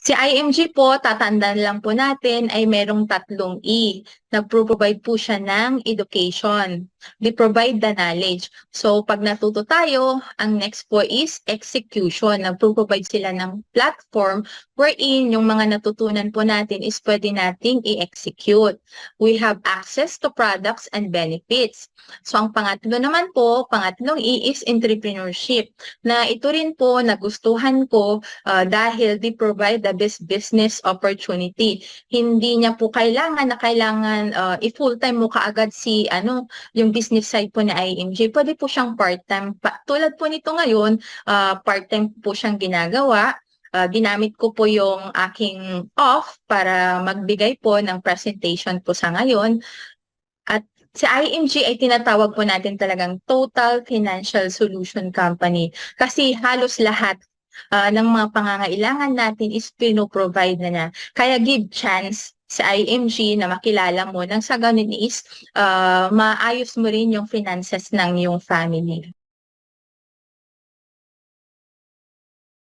Si IMG po, tatandaan lang po natin ay merong tatlong E. Nagpro-provide po siya ng education. They provide the knowledge. So, pag natuto tayo, ang next po is execution. Nagpro-provide sila ng platform wherein yung mga natutunan po natin is pwede nating i-execute. We have access to products and benefits. So, ang pangatlo naman po, pangatlong E is entrepreneurship. Na ito rin po nagustuhan ko dahil they provide the best business opportunity. Hindi niya po kailangan na i-full-time mo kaagad yung business side po ni IMG. Pwede po siyang part-time. Tulad po nito ngayon, part-time po siyang ginagawa. Ginamit ko po yung aking off para magbigay po ng presentation po sa ngayon. At si IMG ay tinatawag po natin talagang Total Financial Solution Company kasi halos lahat ng mga pangangailangan natin is pino-provide na niya. Kaya give chance sa IMG na makilala mo nang sa ganun is maayos mo rin yung finances ng iyong family.